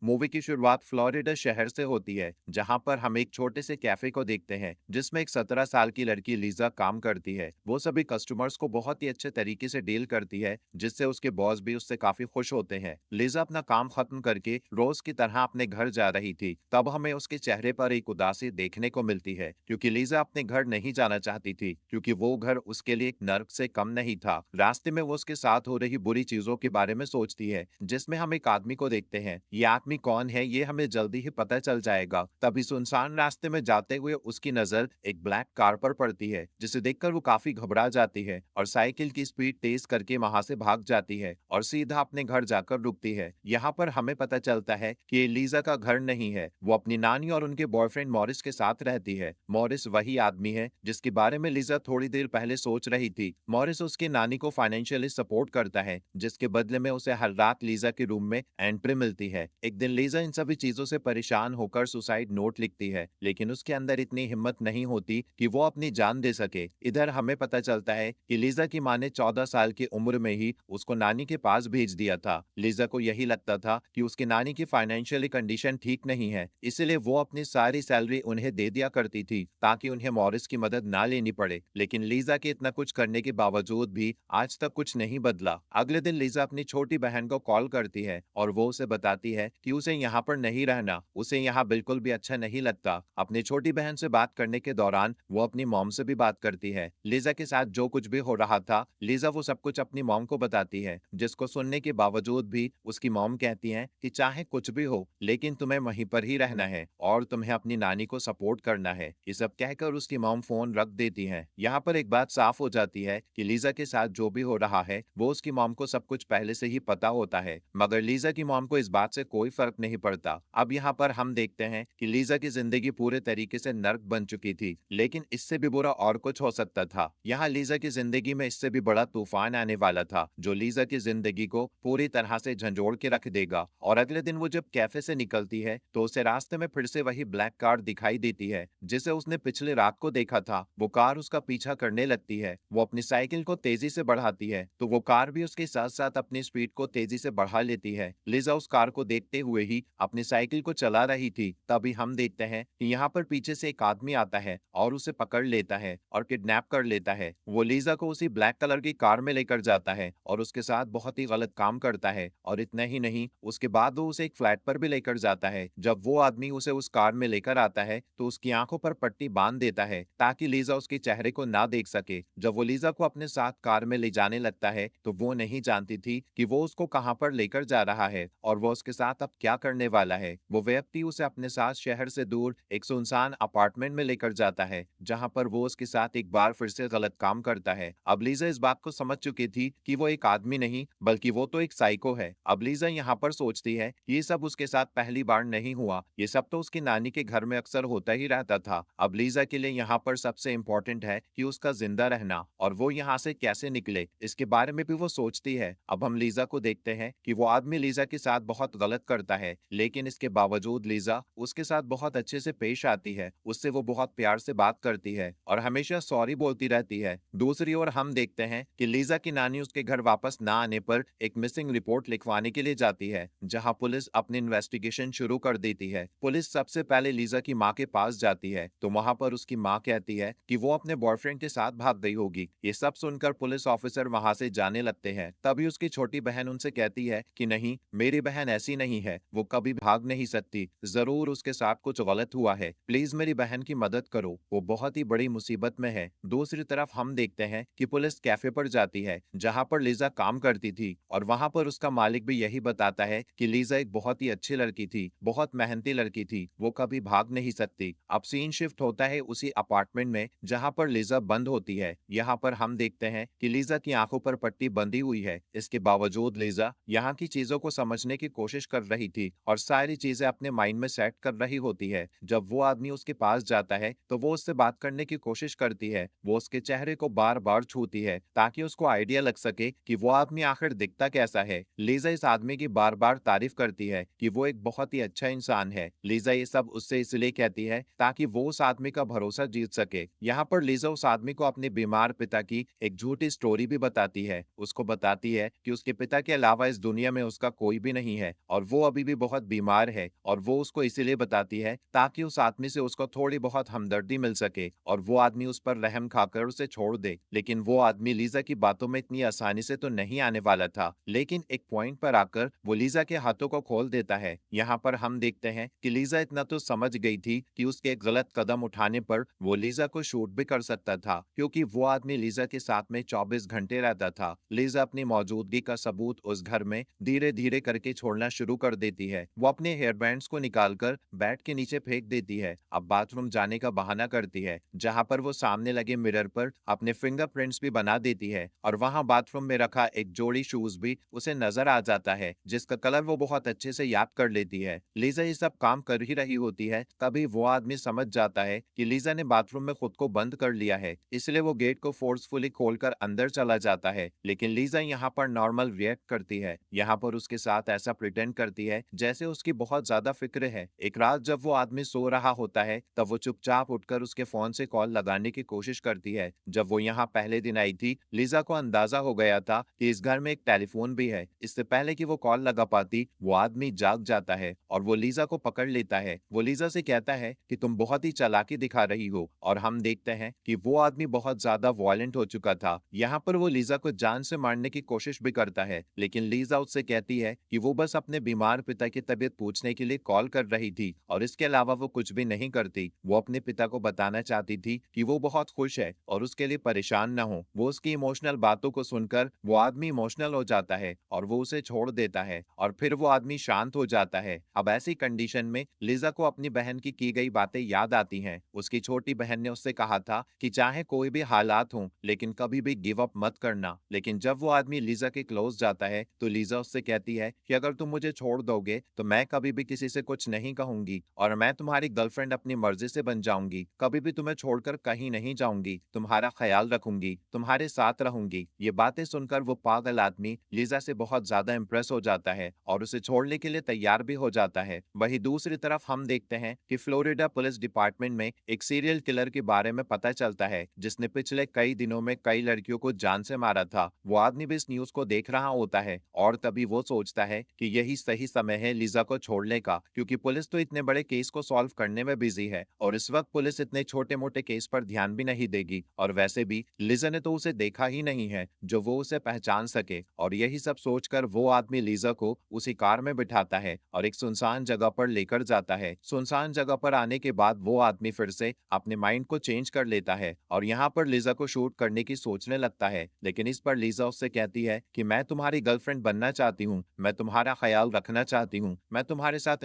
Movie की शुरुआत Florida शहर से होती है, जहां पर हम एक छोटे से कैफे को देखते हैं जिसमें एक 17 साल की लड़की लीजा काम करती है। वो सभी कस्टमर्स को बहुत ही अच्छे तरीके से डील करती है, जिससे उसके बॉस भी उससे काफी खुश होते हैं। लीजा अपना काम खत्म करके रोज की तरह अपने घर जा रही थी, तब हमें उसके चेहरे पर एक उदासी देखने को मिलती है, क्योंकि लीजा अपने घर नहीं जाना चाहती थी, क्योंकि वो घर उसके लिए एक नर्क से कम नहीं था। रास्ते में वो उसके साथ हो रही बुरी चीजों के बारे में सोचती है, जिसमें हम एक आदमी को देखते हैं। ये आदमी कौन है ये हमें जल्दी ही पता चल जाएगा। तभी सुनसान रास्ते में जाते हुए उसकी नजर एक ब्लैक कार पर पड़ती है, जिसे देखकर वो काफी घबरा जाती है और साइकिल की स्पीड तेज करके वहां से भाग जाती है और सीधा अपने घर जाकर रुकती है। यहाँ पर हमें पता चलता है कि ये लीजा का घर नहीं है, वो अपनी नानी और उनके बॉयफ्रेंड मॉरिस के साथ रहती है। मॉरिस वही आदमी है जिसके बारे में लीजा थोड़ी देर पहले सोच रही थी। मॉरिस उसकी नानी को फाइनेंशियली सपोर्ट करता है, जिसके बदले में उसे हर रात लीजा के रूम में एंट्री मिलती है। एक दिन लीजा इन सभी चीजों से परेशान होकर सुसाइड नोट लिखती है, लेकिन उसके अंदर इतनी हिम्मत नहीं होती कि वो अपनी जान दे सके। इधर हमें पता चलता है कि लीजा की माँ ने 14 साल की उम्र में ही उसको नानी के पास भेज दिया था। लीजा को यही लगता था कि उसकी नानी की फाइनेंशियली कंडीशन ठीक नहीं है, इसलिए वो अपनी सारी सैलरी उन्हें दे दिया करती थी ताकि उन्हें मॉरिस की मदद ना लेनी पड़े। लेकिन लीजा के इतना कुछ करने के बावजूद भी आज तक कुछ नहीं बदला। अगले दिन लीजा अपनी छोटी बहन को कॉल करती है और वो उसे बताती है कि उसे यहाँ पर नहीं रहना, उसे यहाँ बिल्कुल भी अच्छा नहीं लगता। अपनी छोटी बहन से बात करने के दौरान वो अपनी मॉम से भी बात करती है। लीजा के साथ जो कुछ भी हो रहा था, लीजा वो सब कुछ अपनी मॉम को बताती है, जिसको सुनने के बावजूद भी उसकी मॉम कहती है कि चाहे कुछ भी हो, लेकिन तुम्हें वहीं पर ही रहना है और तुम्हें अपनी नानी को सपोर्ट करना है। ये सब कहकर उसकी मॉम फोन रख देती है। यहाँ पर एक बात साफ हो जाती है कि लीजा के साथ जो भी हो रहा है वो उसकी मॉम को सब कुछ पहले से ही पता होता है, मगर लीजा की मॉम को इस बात से कोई फर्क नहीं पड़ता। अब यहाँ पर हम देखते हैं कि लीजा की जिंदगी पूरे तरीके से नर्क बन चुकी थी, लेकिन इससे भी बुरा और कुछ हो सकता था। यहाँ लीजा की जिंदगी में इससे भी बड़ा तूफान आने वाला था, जो लीजा की जिंदगी को पूरी तरह से झंझोड़ के रख देगा। और अगले दिन वो जब कैफे से निकलती है तो उसे रास्ते में फिर से वही ब्लैक कार दिखाई देती है, जिसे उसने पिछले रात को देखा था। वो कार उसका पीछा करने लगती है। वो अपनी साइकिल को तेजी से बढ़ाती है तो वो कार भी उसके साथ साथ अपनी स्पीड को तेजी से बढ़ा लेती है। लीजा उस कार को देखते हुए ही अपनी साइकिल को चला रही थी। तभी हम देखते हैं कि यहाँ पर पीछे से एक आदमी आता है और उसे पकड़ लेता है और किडनैप कर लेता है। वो लीजा को उसी ब्लैक कलर की कार में लेकर जाता है और उसके साथ बहुत ही गलत काम करता है। और इतना ही नहीं, उसके बाद वो उसे एक फ्लैट पर भी लेकर जाता है। जब वो आदमी उसे उस कार में लेकर आता है तो उसकी आंखों पर पट्टी बांध देता है ताकि लीजा उसके चेहरे को ना देख सके। जब वो लीजा को अपने साथ कार में ले जाने लगता है तो वो नहीं जानती थी कि वो उसको कहां पर लेकर जा रहा है और वो उसके साथ अब क्या करने वाला है। वो व्यक्ति उसे अपने साथ शहर से दूर एक सुनसान अपार्टमेंट में लेकर जाता है, जहां पर वो उसके साथ एक बार फिर से गलत काम करता है। अब लीजा इस बात को समझ चुकी थी कि वो एक आदमी नहीं बल्कि वो तो एक साइको है। अब लीजा यहाँ पर सोचती है कि ये सब उसके साथ पहली बार नहीं हुआ, ये सब तो उसकी नानी के घर में अक्सर होता ही रहता था। अब लीजा के लिए यहाँ पर सबसे इम्पोर्टेंट है कि उसका जिंदा रहना और वो यहाँ से कैसे निकले, इसके बारे में भी वो सोचती है। अब हम लीजा को देखते हैं कि वो आदमी लीजा के साथ बहुत गलत करता है, लेकिन इसके बावजूद लीजा उसके साथ बहुत अच्छे से पेश आती है, उससे वो बहुत प्यार से बात करती है और हमेशा सॉरी बोलती रहती है। दूसरी ओर हम देखते हैं कि लीजा की नानी उसके घर वापस ना आने पर एक मिसिंग रिपोर्ट लिखवाने के लिए जाती है, जहां पुलिस अपनी इन्वेस्टिगेशन शुरू कर देती है। पुलिस सबसे पहले लीजा की माँ के पास जाती है तो वहां पर उसकी माँ कहती है कि वो अपने बॉयफ्रेंड के साथ भाग गई होगी। ये सब सुनकर पुलिस ऑफिसर वहां से जाने लगते हैं। तभी उसकी छोटी बहन उनसे कहती है कि नहीं, मेरी बहन ऐसी नहीं है, वो कभी भाग नहीं सकती, जरूर उसके साथ कुछ गलत हुआ है, प्लीज मेरी बहन की मदद करो, वो बहुत ही बड़ी मुसीबत में है। दूसरी तरफ हम देखते हैं कि पुलिस कैफे पर जाती है जहां पर लीजा काम करती थी और वहां पर उसका मालिक भी यही बताता है कि लीजा एक बहुत ही अच्छी लड़की थी, बहुत मेहनती लड़की थी, वो कभी भाग नहीं सकती। अब सीन शिफ्ट होता है उसी अपार्टमेंट में जहां पर लीजा बंद होती है। यहाँ पर हम देखते हैं कि लीजा की आंखों पर पट्टी बंधी हुई है। इसके बावजूद लीजा यहाँ की चीजों को समझने की कोशिश कर रही थी और सारी चीजें अपने माइंड में सेट कर रही होती है। जब वो आदमी उसके पास जाता है तो वो उससे बात करने की कोशिश करती है। वो उसके चेहरे को बार बार छूती है ताकि उसको आइडिया लग सके कि वो आदमी आखिर दिखता कैसा है। लीजा इस आदमी की बार बार तारीफ करती है कि वो एक बहुत ही अच्छा इंसान है। लीजा ये सब उससे इसलिए कहती है ताकि वो उस आदमी का भरोसा जीत सके। यहाँ पर लीजा उस आदमी को अपने बीमार पिता की एक झूठी स्टोरी भी बताती है। उसको बताती है कि उसके पिता के अलावा इस दुनिया में उसका कोई भी नहीं है और वो अभी भी बहुत बीमार है और वो उसको इसीलिए बताती है ताकि उस आदमी से उसको थोड़ी बहुत हमदर्दी मिल सके और वो आदमी उस पर रहम खाकर उसे छोड़ दे। लेकिन वो आदमी लीजा की बातों में इतनी आसानी से तो नहीं आने वाला था। लेकिन एक पॉइंट पर आकर वो लीजा के हाथों को खोल देता है। यहाँ पर हम देखते हैं कि लीजा इतना तो समझ गई थी कि उसके एक गलत कदम उठाने पर वो लीजा को शूट भी कर सकता था, क्योंकि वो आदमी लीजा के साथ में 24 घंटे रहता था। लीजा अपनी मौजूदगी का सबूत उस घर में धीरे धीरे करके छोड़ना शुरू कर देती है। वो अपने हेयर बैंड्स को निकालकर बेड के नीचे फेंक देती है। अब बाथरूम जाने का बहाना करती है, जहां पर वो सामने लगे मिरर पर अपने फिंगरप्रिंट्स भी बना देती है और वहां बाथरूम में रखा एक जोड़ी शूज भी उसे नजर आ जाता है, जिसका कलर वो बहुत अच्छे से याद कर लेती है। लीजा ये सब काम कर ही रही होती है, तभी वो आदमी समझ जाता है कि लीजा ने बाथरूम में खुद को बंद कर लिया है, इसलिए वो गेट को फोर्सफुली खोलकर अंदर चला जाता है। लेकिन लीजा यहाँ पर नॉर्मल रिएक्ट करती है। यहाँ पर उसके साथ ऐसा प्रिटेंड करती है जैसे उसकी बहुत ज्यादा फिक्र है। एक रात जब वो आदमी सो रहा होता है, तब वो चुपचाप उठकर उसके फोन से कॉल लगाने की कोशिश करती है। जब वो यहाँ पहले दिन आई थी, लीजा को अंदाजा हो गया था कि इस घर में एक टेलीफोन भी है। इससे पहले कि वो कॉल लगा पाती, वो आदमी जाग जाता है और वो लीजा को पकड़ लेता है। वो लीजा से कहता है कि तुम बहुत ही चालाकी दिखा रही हो, और हम देखते हैं कि वो आदमी बहुत ज्यादा वायलेंट हो चुका था। यहाँ पर वो लीजा को जान से मारने की कोशिश भी करता है, लेकिन लीजा उससे कहती है कि वो बस अपने बीमार पिता की तबीयत पूछने के लिए कॉल कर रही थी और इसके अलावा वो कुछ भी नहीं करती। वो अपने पिता को बताना चाहती थी कि वो बहुत खुश है और उसके लिए परेशान न हो। वो उसकी इमोशनल बातों को सुनकर वो आदमी इमोशनल हो जाता है और वो उसे छोड़ देता है और फिर वो आदमी शांत हो जाता है। अब ऐसी कंडीशन में लीजा को अपनी बहन की गई बातें याद आती हैं। उसकी छोटी बहन ने उससे कहा था कि चाहे कोई भी हालात हो, लेकिन कभी भी गिव अप मत करना। लेकिन जब वो आदमी लीजा के क्लोज जाता है, तो लीजा उससे कहती है कि अगर तुम मुझे छोड़ दोगे तो मैं कभी भी किसी से कुछ नहीं कहूंगी और मैं तुम्हारी गर्लफ्रेंड अपनी मर्जी से बन जाऊंगी। कभी भी तुम्हें छोड़कर कहीं नहीं जाऊंगी, तुम्हारा ख्याल रखूंगी, तुम्हारे साथ रहूंगी। ये बातें सुनकर वो पागल आदमी लीजा से बहुत ज्यादा इंप्रेस हो जाता है और उसे छोड़ने के लिए तैयार भी हो जाता है। वहीं दूसरी तरफ हम देखते हैं कि फ्लोरिडा पुलिस डिपार्टमेंट में एक सीरियल किलर के बारे में पता चलता है, जिसने पिछले कई दिनों में कई लड़कियों को जान से मारा था। वो आदमी भी इस न्यूज को देख रहा होता है और तभी वो सोचता है कि यही सही समय है लीजा को छोड़ने का, क्योंकि पुलिस तो इतने बड़े केस को सॉल्व करने में बिजी है और इस वक्त पुलिस इतने छोटे मोटे केस पर ध्यान भी नहीं देगी। और वैसे भी लीजा ने तो उसे देखा ही नहीं है जो वो उसे पहचान सके। और यही सब सोचकर वो आदमी लीजा को उसी कार में बिठाता है और एक सुनसान जगह पर लेकर जाता है। सुनसान जगह पर आने के बाद वो आदमी फिर से अपने माइंड को चेंज कर लेता है और यहाँ पर लीजा को शूट करने की सोचने लगता है। लेकिन इस पर लीजा उससे कहती है कि मैं तुम्हारी गर्लफ्रेंड बनना चाहती हूँ, मैं तुम्हारा ख्याल रखना चाहती हूँ, मैं तुम्हारे साथ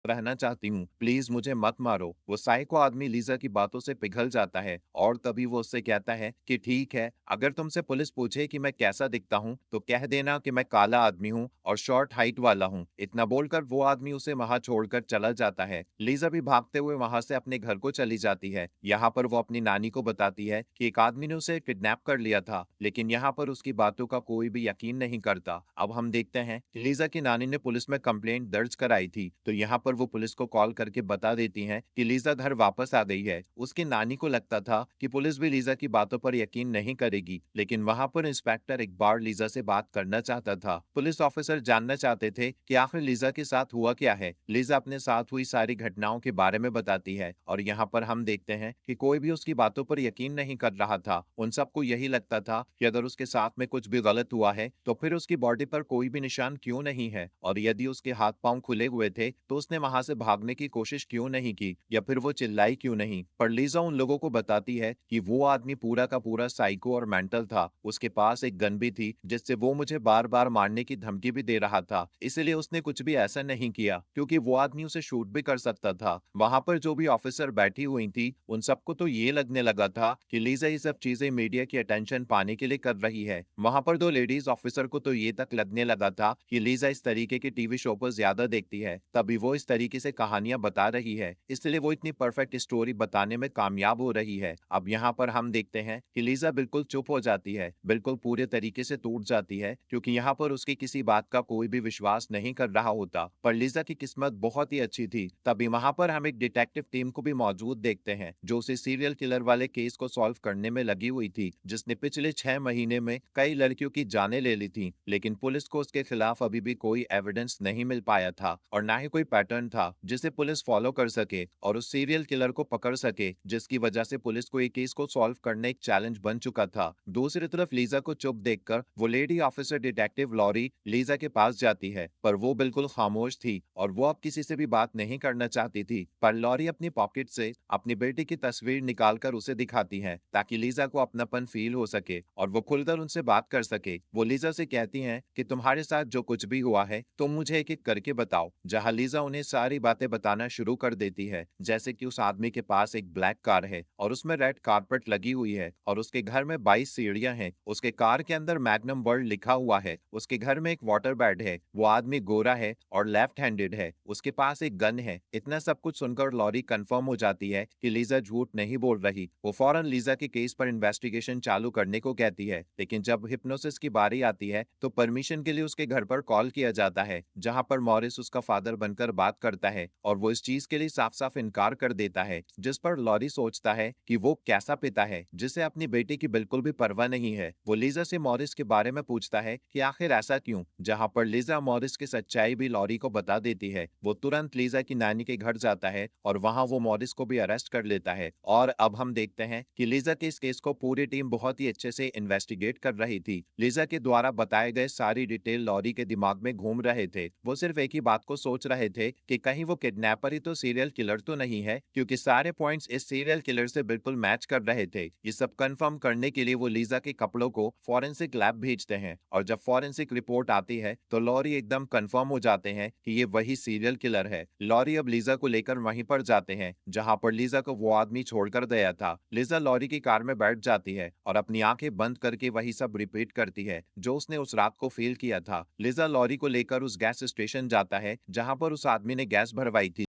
रहना चाहती हूँ, प्लीज मुझे मत मारो। वो साइको आदमी लीजा की बातों से पिघल जाता है और तभी वो उससे कहता है कि ठीक है, अगर तुमसे पुलिस पूछे कि मैं कैसा दिखता हूँ तो कह देना कि मैं काला आदमी हूँ और शॉर्ट हाइट वाला हूँ। इतना बोलकर वो आदमी उसे वहां छोड़कर चला जाता है। लीजा भी भागते हुए वहां से अपने घर को चली जाती है। यहाँ पर वो अपनी नानी को बताती है कि एक आदमी ने उसे किडनैप कर लिया था, लेकिन यहाँ पर उसकी बातों का कोई भी यकीन नहीं करता। अब हम देखते हैं कि लीजा की नानी ने पुलिस में कंप्लेंट दर्ज कराई थी, तो यहाँ पर वो पुलिस को कॉल करके बता देती हैं कि लीजा घर वापस आ गई है। उसकी नानी को लगता था कि पुलिस भी लीजा की बातों पर यकीन नहीं करेगी, लेकिन वहां पर इंस्पेक्टर एक बार लीजा से बात करना चाहता था। पुलिस ऑफिसर जानना चाहते थे कि आखिर लीजा के साथ हुआ क्या है। लीजा अपने साथ हुई सारी घटनाओं के बारे में बताती है और यहाँ पर हम देखते हैं कि कोई भी उसकी बातों पर यकीन नहीं कर रहा था। उन सबको यही लगता था कि अगर उसके साथ में कुछ भी गलत हुआ है तो फिर उसकी बॉडी पर कोई भी निशान क्यों नहीं है, और यदि उसके हाथ पांव खुले हुए थे तो उसने वहां से भागने की कोशिश क्यों नहीं की, या फिर वो चिल्लाई क्यों नहीं। पर लीजा उन लोगों को बताती है कि वो आदमी पूरा का पूरा साइको और मेंटल था। उसके पास एक गन भी थी जिससे वो मुझे बार बार मारने की धमकी भी दे रहा था, इसलिए उसने कुछ भी ऐसा नहीं किया, क्योंकि वो आदमी उसे शूट भी कर सकता था। वहां पर जो भी ऑफिसर बैठी हुई थी उन सबको तो ये लगने लगा था कि लीजा ये सब चीजें मीडिया की अटेंशन पाने के लिए कर रही है। वहां पर दो लेडीज ऑफिसर को तो ये तक लगने लगा था कि लीजा इस तरीके के टीवी शो पर ज्यादा देखती है, तभी वो इस तरीके से कहानियां बता रही है, इसलिए वो इतनी परफेक्ट स्टोरी बताने में कामयाब हो रही है। अब यहाँ पर हम देखते हैं कि लीजा बिल्कुल चुप हो जाती है, बिल्कुल पूरे तरीके से टूट जाती है, क्योंकि यहाँ पर उसकी किसी बात का कोई भी विश्वास नहीं कर रहा होता। पर लीजा की किस्मत बहुत ही अच्छी थी। तभी वहां पर हम एक डिटेक्टिव टीम को भी मौजूद देखते हैं, जो उसे सीरियल किलर वाले केस को सॉल्व करने में लगी हुई थी, जिसने पिछले 6 महीने में कई लड़कियों की जानें ले ली थी। लेकिन पुलिस को उसके खिलाफ अभी भी कोई एविडेंस नहीं मिल पाया था, और ना ही कोई पैटर्न था जिसे पुलिस फॉलो कर सके और उस सीरियल किलर को पकड़ सके, जिसकी वजह से पुलिस को एक केस को सॉल्व करना एक चैलेंज बन चुका था। दूसरी तरफ लीजा को चुप देखकर वो lady officer detective Lori Lisa के पास जाती है, पर वो बिल्कुल खामोश थी और वो अब किसी से भी बात नहीं करना चाहती थी। पर लॉरी अपनी पॉकेट से अपनी बेटी की तस्वीर निकालकर उसे दिखाती है, ताकि लीजा को अपनापन फील हो सके और वो खुलकर उनसे बात कर सके। वो लीजा से कहती हैं कि तुम्हारे साथ जो कुछ भी हुआ है तुम मुझे एक एक करके बताओ, जहां लीजा उन्हें सारी बातें बताना शुरू कर देती है, जैसे कि उस आदमी के पास एक ब्लैक कार है और उसमें रेड कारपेट लगी हुई है, और उसके घर में 22 सीढ़ियां हैं, उसके कार के अंदर मैग्नम वर्ल्ड लिखा हुआ है, उसके घर में एक वाटर बेड है, वो आदमी गोरा है और लेफ्ट हैंडेड है, उसके पास एक गन है। इतना सब कुछ सुनकर लॉरी कंफर्म हो जाती है कि लीजा झूठ नहीं बोल रही। वो फौरन लीजा के केस पर इन्वेस्टिगेशन चालू करने को कहती है, लेकिन जब हिप्नोसिस की बारी आती है तो परमिशन के लिए उसके घर पर कॉल किया जाता है, जहां पर मॉरिस उसका फादर बनकर बात करता है और वो इस चीज के लिए साफ साफ इनकार कर देता है, जिस पर लॉरी सोचता है कि वो कैसा पिता है जिसे अपनी बेटी की बिल्कुल भी परवाह नहीं है। वो लीजा से मॉरिस के बारे में पूछता है कि आखिर ऐसा क्यों, जहां पर लीजा मॉरिस की सच्चाई भी लॉरी को बता देती है। वो तुरंत लीजा की नानी के घर जाता है और वहां वो मॉरिस को भी अरेस्ट कर लेता है। और अब हम देखते हैं कि लीजा के इस केस को पूरी टीम बहुत ही अच्छे से इन्वेस्टिगेट कर रही थी। लीजा के द्वारा बताए गए सारी डिटेल लॉरी के दिमाग में घूम रहे थे। वो सिर्फ एक ही बात को सोच रहे थे कि कहीं वो किडनैपर ही तो सीरियल किलर तो नहीं है, क्योंकि सारे पॉइंट्स इस सीरियल किलर से बिल्कुल मैच कर रहे थे। ये सब कंफर्म करने के लिए वो लीजा के कपड़ों को फॉरेंसिक लैब भेजते हैं, और जब फॉरेंसिक रिपोर्ट आती है तो लॉरी एकदम कंफर्म हो जाते हैं कि ये वही सीरियल किलर है। लॉरी अब लीजा को लेकर वहीं पर जाते हैं जहां पर लीजा को वो आदमी छोड़कर गया था। लीजा लॉरी की कार में बैठ जाती है और अपनी आंखें बंद करके वही सब रिपीट करती है जो उसने उस रात को फील किया था। लीजा लॉरी को लेकर उस गैस स्टेशन जाता है जहां पर उस आदमी ने गैस भरवाई थी।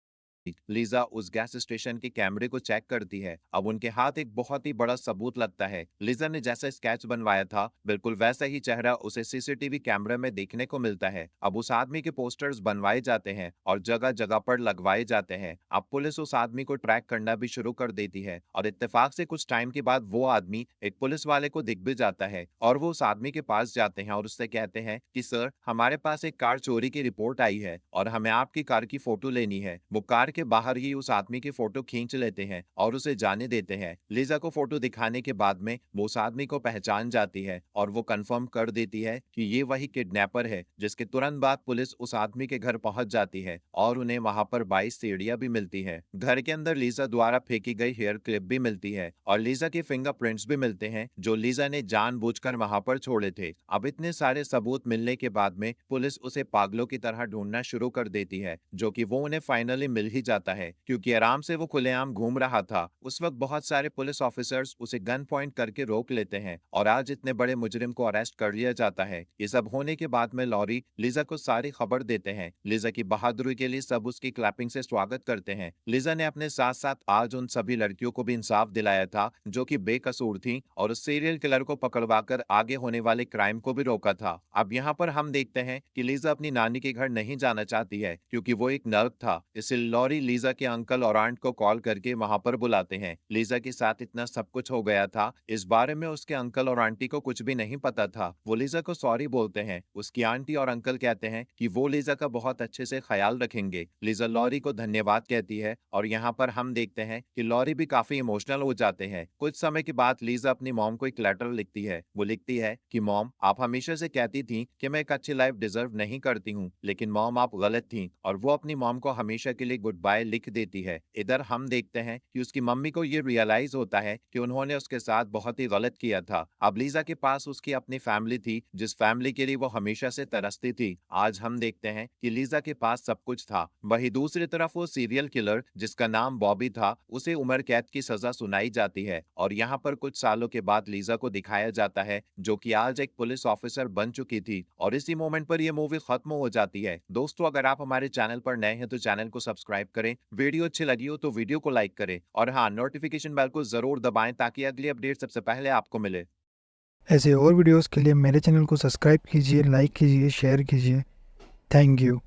लीजा उस गैस स्टेशन के कैमरे को चेक करती है। अब उनके हाथ एक बहुत ही बड़ा सबूत लगता है। लीजा ने जैसा स्केच बनवाया था बिल्कुल वैसा ही चेहरा उसे सीसीटीवी कैमरे में देखने को मिलता है। अब उस आदमी के पोस्टर्स बनवाए जाते हैं और जगह जगह पर लगवाए जाते हैं। अब पुलिस उस आदमी को ट्रैक करना भी शुरू कर देती है, और इत्तेफाक से कुछ टाइम के बाद वो आदमी एक पुलिस वाले को दिख भी जाता है, और वो उस आदमी के पास जाते हैं और उससे कहते हैं कि सर, हमारे पास एक कार चोरी की रिपोर्ट आई है और हमें आपकी कार की फोटो लेनी है। वो कार के बाहर ही उस आदमी की फोटो खींच लेते हैं और उसे जाने देते हैं। लीजा को फोटो दिखाने के बाद में वो उस आदमी को पहचान जाती है और वो कंफर्म कर देती है कि ये वही किडनैपर है, जिसके तुरंत बाद पुलिस उस आदमी के घर पहुंच जाती है और उन्हें वहां पर 22 सीढ़ियां भी मिलती है। घर के अंदर लीजा द्वारा फेंकी गई हेयर क्लिप भी मिलती है और लीजा के फिंगरप्रिंट्स भी मिलते हैं, जो लीजा ने जानबूझकर वहां पर छोड़े थे। अब इतने सारे सबूत मिलने के बाद में पुलिस उसे पागलों की तरह ढूंढना शुरू कर देती है, जो कि वो उन्हें फाइनली मिल ही जाता है, क्योंकि आराम से वो खुलेआम घूम रहा था। उस वक्त बहुत सारे पुलिस ऑफिसर्स उसे गन पॉइंट करके रोक लेते हैं और आज इतने बड़े मुजरिम को अरेस्ट कर लिया जाता है। ये सब होने के बाद में लॉरी लीजा को सारी खबर देते हैं। लीजा की बहादुरी के लिए सब उसकी क्लैपिंग से स्वागत करते हैं। लीजा ने अपने साथ साथ आज उन सभी लड़कियों को भी इंसाफ दिलाया था जो कि बेकसूर थी, और उस सीरियल किलर को पकड़वाकर आगे होने वाले क्राइम को भी रोका था। अब यहाँ पर हम देखते हैं कि लीजा अपनी नानी के घर नहीं जाना चाहती है, क्योंकि वो एक नर्क था। इसलिए लॉरी लीजा के अंकल और आंट को कॉल करके वहां पर बुलाते हैं। लीजा के साथ इतना सब कुछ हो गया था, इस बारे में उसके अंकल और आंटी को कुछ भी नहीं पता था। वो लीजा को सॉरी बोलते हैं। उसकी आंटी और अंकल कहते हैं कि वो लीजा का बहुत अच्छे से ख्याल रखेंगे। लीजा लॉरी को धन्यवाद कहती है, और यहाँ पर हम देखते हैं कि लॉरी भी काफी इमोशनल हो जाते हैं। कुछ समय के बाद लीजा अपनी मॉम को एक लेटर लिखती है। वो लिखती है कि मॉम, आप हमेशा से कहती थी कि मैं एक अच्छी लाइफ डिजर्व नहीं करती हूँ, लेकिन मॉम आप गलत थी, और वो अपनी मॉम को हमेशा के लिए गुड गुड बाय लिख देती है। इधर हम देखते हैं कि उसकी मम्मी को ये रियलाइज होता है कि उन्होंने उसके साथ बहुत ही गलत किया था। अब लीजा के पास उसकी अपनी फैमिली थी, जिस फैमिली के लिए वो हमेशा से तरसती थी। आज हम देखते हैं कि लीजा के पास सब कुछ था। वहीं दूसरी तरफ वो सीरियल किलर जिसका नाम बॉबी था, उसे उम्र कैद की सजा सुनाई जाती है और यहाँ पर कुछ सालों के बाद लीजा को दिखाया जाता है, जो कि आज एक पुलिस ऑफिसर बन चुकी थी। और इसी मोमेंट पर यह मूवी खत्म हो जाती है। दोस्तों, अगर आप हमारे चैनल पर नए हैं तो चैनल को सब्सक्राइब करें, वीडियो अच्छी लगी हो तो वीडियो को लाइक करें और हाँ, नोटिफिकेशन बेल को जरूर दबाएं ताकि अगली अपडेट सबसे पहले आपको मिले। ऐसे और वीडियोस के लिए मेरे चैनल को सब्सक्राइब कीजिए, लाइक कीजिए, शेयर कीजिए। Thank you.